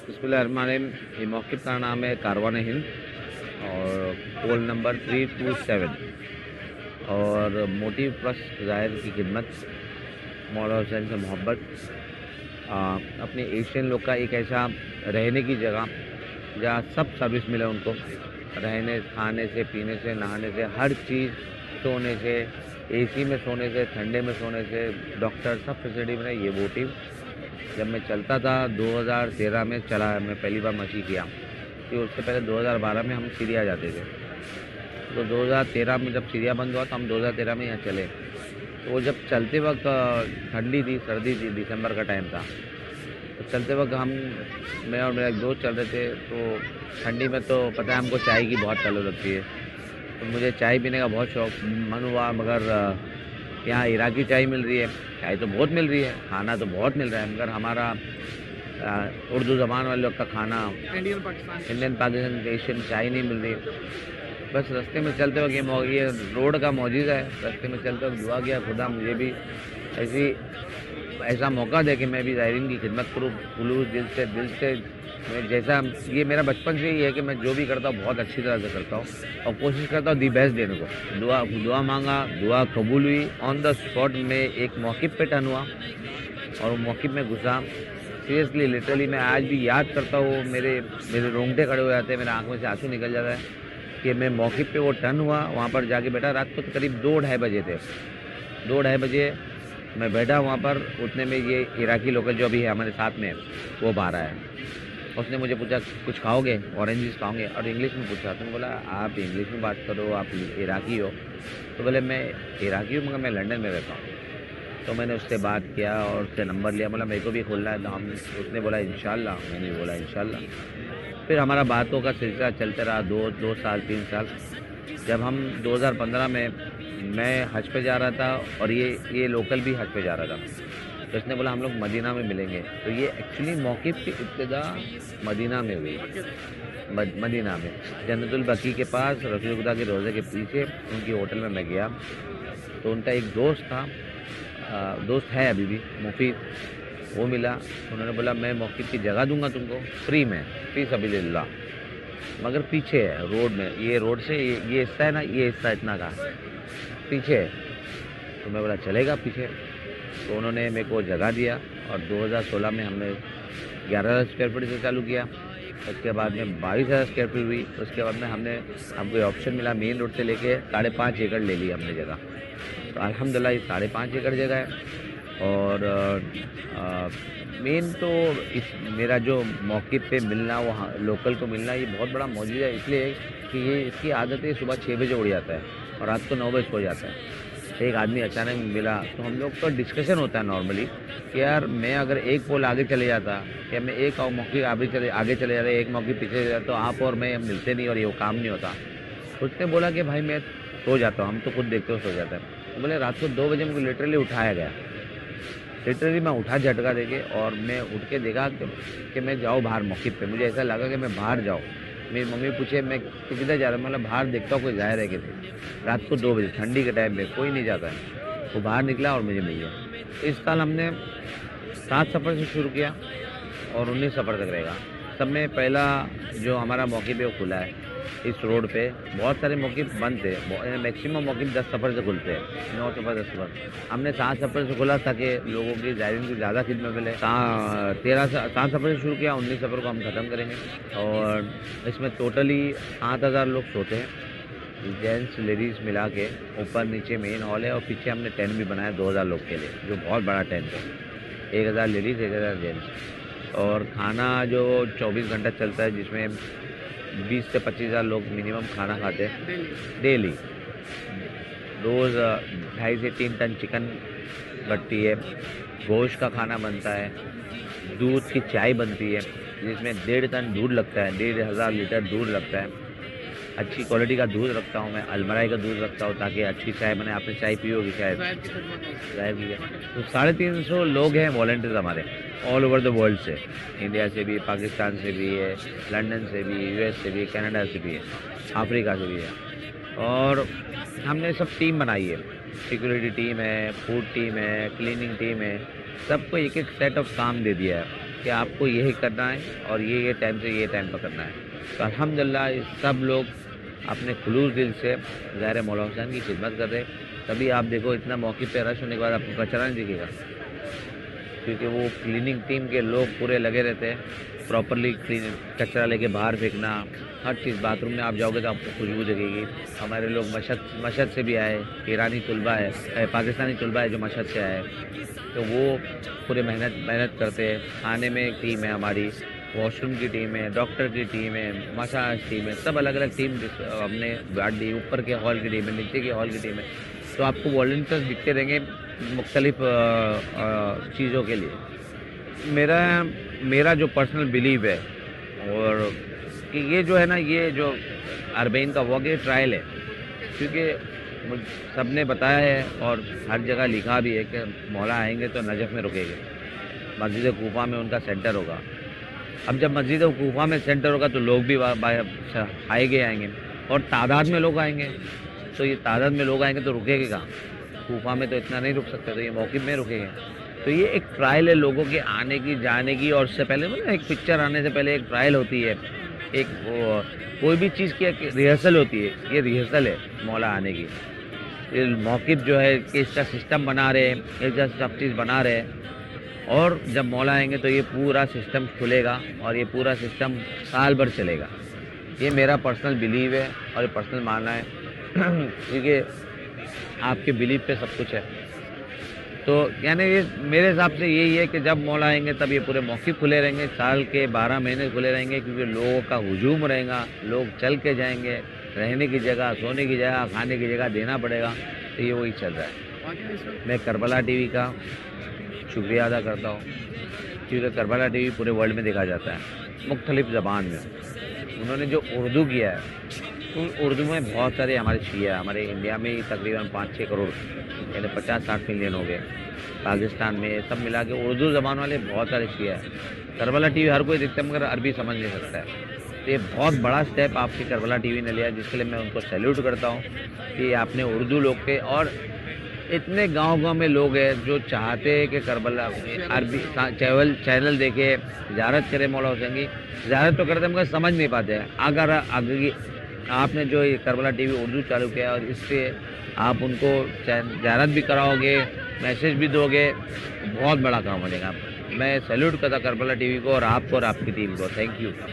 बिस्मिल्लाहिर्रहमानिर्रहीम। ये मौक़िफ़ का नाम है कारवान हिंद और पोल नंबर 327 और मोटिव प्लस ज़ाहिर की खिदमत, मौला हुसैन से मोहब्बत। अपने एशियन लोग का एक ऐसा रहने की जगह जहाँ सब सर्विस मिले उनको, रहने खाने से पीने से नहाने से हर चीज़, सोने से, एसी में सोने से, ठंडे में सोने से, डॉक्टर सब फैसिलिटी मिले। ये मोटिव जब मैं चलता था 2013 में चला, मैं पहली बार मची किया, कि उससे पहले 2012 में हम सीरिया जाते थे। तो 2013 में जब सीरिया बंद हुआ तो हम 2013 में यहाँ चले। तो वो जब चलते वक्त ठंडी थी, सर्दी थी, दिसंबर का टाइम था। तो चलते वक्त मैं और मेरा एक दोस्त चल रहे थे। तो ठंडी में तो पता है हमको चाय की बहुत तलब लगती है, तो मुझे चाय पीने का बहुत शौक़ मन हुआ। मगर यहाँ इराकी चाय मिल रही है, चाय तो बहुत मिल रही है, खाना तो बहुत मिल रहा है, मगर हमारा उर्दू ज़बान वाले लोग का खाना, इंडियन पाकिस्तान एशियन चाय नहीं मिल रही। बस रास्ते में चलते वक्त ये रोड का मौजूदा है। रास्ते में चलते वक्त दुआ किया, खुदा मुझे भी ऐसा मौका दे कि मैं भी ज़ायरीन की खिदमत करूँ खुलूस दिल से। मैं जैसा, ये मेरा बचपन से ही है कि मैं जो भी करता हूँ बहुत अच्छी तरह से करता हूँ और कोशिश करता हूँ दी बेस्ट देने को। दुआ मांगा, दुआ कबूल हुई। ऑन द स्पॉट में एक मौक़िफ़ पे टर्न हुआ और वो मौक़िफ़ में घुसा। सीरियसली लिटरली मैं आज भी याद करता हूँ, मेरे रोंगटे खड़े हो जाते हैं, मेरे आँख में से आंसू निकल जाता है कि मैं मौक़िफ़ पे वो टर्न हुआ, वहाँ पर जाके बैठा। रात को तो करीब 2-2:30 बजे थे, 2-2:30 बजे मैं बैठा वहाँ पर। उतने में ये इराकी लोकल जो अभी है हमारे साथ में, वो बाहर आया। उसने मुझे पूछा कुछ खाओगे, ऑरेंजेस खाओगे, और इंग्लिश में पूछा। तो बोला आप इंग्लिश में बात करो, आप इराकी हो। तो बोले मैं इराकी हूँ मगर मैं लंदन में रहता हूँ। तो मैंने उससे बात किया और उससे नंबर लिया। बोला मेरे को भी खोलना है। तो उसने बोला इंशाल्लाह, मैंने बोला इंशाल्लाह। फिर हमारा बातों का सिलसिला चलते रहा 2 साल 3 साल। जब हम 2015 में मैं हज पे जा रहा था और ये लोकल भी हज पे जा रहा था, तो इसने बोला हम लोग मदीना में मिलेंगे। तो ये एक्चुअली मौक़िफ़ की इब्तिदा मदीना में हुई। मदीना में जन्नतुल बकी के पास रसूल खुदा के रोज़े के पीछे उनकी होटल में मैं गया। तो उनका एक दोस्त था, दोस्त है अभी भी, मुफीद, वो मिला। उन्होंने बोला मैं मौक़िफ़ की जगह दूंगा तुमको फ्री में, फ़ी सबीलिल्लाह, मगर पीछे है रोड में। ये रोड से ये हिस्सा है ना, ये हिस्सा इतना का पीछे है। तो मैं बोला चलेगा पीछे। तो उन्होंने मेरे को जगह दिया और 2016 में हमने 11,000 स्क्वायर फीट से चालू किया। उसके बाद में 22,000 स्क्वायर फीट हुई। उसके बाद में हमको ऑप्शन मिला, मेन रोड से लेके 5.5 एकड़ ले ली हमने जगह। तो अल्हम्दुलिल्लाह ये 5.5 एकड़ जगह है। और मेन तो मेरा जो मौक़िफ़ पे मिलना, वहाँ लोकल को मिलना, ये बहुत बड़ा मौजूदा है। इसलिए कि ये इसकी आदत है, सुबह 6 बजे उठ जाता है और रात को 9 बजे सो जाता है। एक आदमी अचानक मिला तो हम लोग का डिस्कशन होता है नॉर्मली कि यार मैं अगर एक पोल आगे चले जाता, या मैं एक मौक़िफ़ आगे चले जाता, एक मौक़िफ़ पीछे चले जाता, तो आप और मैं मिलते नहीं और ये काम नहीं होता। उसने बोला कि भाई मैं सो जाता हूँ, हम तो खुद देखते हो सो जाता है। तो बोले रात को 2 बजे मुझे लिटरली उठाया गया। लिटरली मैं उठा झटका देके और मैं उठ के देखा कि मैं जाऊँ बाहर मौक़िफ़ पे। मुझे ऐसा लगा कि मैं बाहर जाऊँ। मेरी मम्मी पूछे मैं किधर जा रहा हूँ, मतलब बाहर देखता हूँ कोई ज़ाहिर है कि रात को 2 बजे ठंडी के टाइम पे कोई नहीं जाता है। वो बाहर निकला और मुझे मिल गया। इस साल हमने 7 सफ़र से शुरू किया और 19 सफ़र तक रहेगा। सब में पहला जो हमारा मौक़िफ़ है वो खुला है इस रोड पे। बहुत सारे मौक़िफ़ बंद थे, मैक्सिमम मौक़िफ़ 10 सफ़र से खुलते हैं, 9 सफ़र 10 सफ़र। हमने 7 सफ़र से खोला ताकि लोगों की ज़ायरीन को ज़्यादा खिदमत मिले। 7 सफ़र से शुरू किया, 19 सफ़र को हम ख़त्म करेंगे। और इसमें टोटली 7,000 लोग सोते हैं, जेंट्स लेडीज़ मिला के। ऊपर नीचे मेन हॉल है और पीछे हमने टेंट भी बनाया 2,000 लोग के लिए, जो बहुत बड़ा टेंट है। 1,000 लेडीज़, 1,000 जेंट्स। और खाना जो 24 घंटा चलता है, जिसमें 20 से 25,000 लोग मिनिमम खाना खाते हैं डेली। रोज़ 2.5 से 3 टन चिकन बनती है, गोश्त का खाना बनता है, दूध की चाय बनती है जिसमें 1.5 टन दूध लगता है, 1,500 लीटर दूध लगता है। अच्छी क्वालिटी का दूध रखता हूँ मैं, अलमराई का दूध रखता हूँ ताकि अच्छी चाय बने। आपने चाय पी होगी शायद, ज़ाहिर की है। तो 350 लोग हैं वॉलंटियर्स हमारे, ऑल ओवर द वर्ल्ड से, इंडिया से भी, पाकिस्तान से भी है, लंदन से भी, यूएस से भी, कनाडा से भी है, अफ्रीका से भी है। और हमने सब टीम बनाई है, सिक्योरिटी टीम है, फूड टीम है, क्लीनिंग टीम है, सबको एक एक सेट ऑफ काम दे दिया है। कि आपको यही करना है और ये टाइम से ये टाइम पर करना है। तो अल्हम्दुलिल्लाह ये सब लोग अपने खुलूस दिल से ज़ाहिर है मौला हुसैन की खिदमत कर रहे हैं। तभी आप देखो इतना मौके पे रश होने के बाद आपको कचरा नहीं दिखेगा, क्योंकि वो क्लीनिंग टीम के लोग पूरे लगे रहते हैं प्रॉपरली क्लीन, कचरा लेके बाहर फेंकना, हर चीज़। बाथरूम में आप जाओगे तो आपको खुशबू दिखेगी। हमारे लोग मशहद से भी आए, ईरानी तलबा है, पाकिस्तानी तलबा है जो मशहद से आए, तो वो पूरे मेहनत करते हैं। खाने में एक टीम है हमारी, वॉशरूम की टीम है, डॉक्टर की टीम है, मसाज टीम है, सब अलग अलग टीम हमने बांट दी। ऊपर के हॉल की टीम है, नीचे के हॉल की टीम है। तो आपको वॉलंटियर्स दिखते रहेंगे मुख्तलिफ चीज़ों के लिए। मेरा जो पर्सनल बिलीव है और कि ये जो है ना, ये जो अरबईन का वॉक ये ट्रायल है, क्योंकि सब ने बताया है और हर जगह लिखा भी है कि मौला आएंगे तो नजफ़ में रुकेंगे, मस्जिद कूफा में उनका सेंटर होगा। अब जब मस्जिद कूफा में सेंटर होगा तो लोग भी आएंगे और तादाद में लोग आएंगे। तो ये तादाद में लोग आएंगे तो रुकेंगे कहाँ? कूफा में तो इतना नहीं रुक सकते, तो ये मौक़िफ़ में रुकेंगे। तो ये एक ट्रायल है लोगों के आने की, जाने की। और उससे पहले मतलब एक पिक्चर आने से पहले एक ट्रायल होती है, एक कोई भी चीज़ की एक रिहर्सल होती है। ये रिहर्सल है मौला आने की। ये मौक़िफ़ जो है कि इसका सिस्टम बना रहे हैं, इसका सब चीज़ बना रहे हैं, और जब मौला आएंगे तो ये पूरा सिस्टम खुलेगा और ये पूरा सिस्टम साल भर चलेगा। ये मेरा पर्सनल बिलीव है और ये पर्सनल मानना है क्योंकि आपके बिलीव पे सब कुछ है। तो यानी ये मेरे हिसाब से यही है कि जब मौला आएंगे तब ये पूरे मौक़िफ़ खुले रहेंगे, साल के 12 महीने खुले रहेंगे, क्योंकि लोगों का हुजूम रहेगा, लोग चल के जाएंगे, रहने की जगह, सोने की जगह, खाने की जगह देना पड़ेगा। तो ये वही चल रहा है। मैं करबला टीवी का शुक्रिया अदा करता हूँ, क्योंकि करबला टीवी पूरे वर्ल्ड में देखा जाता है मुख्तलिफ़ ज़बान में। उन्होंने जो उर्दू किया है, तो उर्दू में बहुत सारे हमारे शिया, हमारे इंडिया में ही तकरीबन 5-6 करोड़ यानी 50-60 मिलियन हो गए। पाकिस्तान में सब मिला के उर्दू ज़बान वाले बहुत सारे शिया है। करबला टीवी हर कोई देखता है मगर अरबी समझ नहीं सकता है। तो ये बहुत बड़ा स्टेप आपकी करबला टीवी ने लिया, जिसके लिए मैं उनको सैल्यूट करता हूँ कि आपने उर्दू लोग के, और इतने गांव-गांव में लोग हैं जो चाहते हैं कि करबला अरबी चैनल देखे, ज़ियारत करें मौला हुसैन की। ज़ियारत तो करते हैं मगर समझ नहीं पाते हैं। अगर आगे आपने जो ये करबला टीवी उर्दू चालू किया और इससे आप उनको ज़ियारत भी कराओगे, मैसेज भी दोगे, बहुत बड़ा काम हो जाएगा। मैं सैल्यूट करता करबला टीवी को और आपको और आपकी टीम को। Thank you.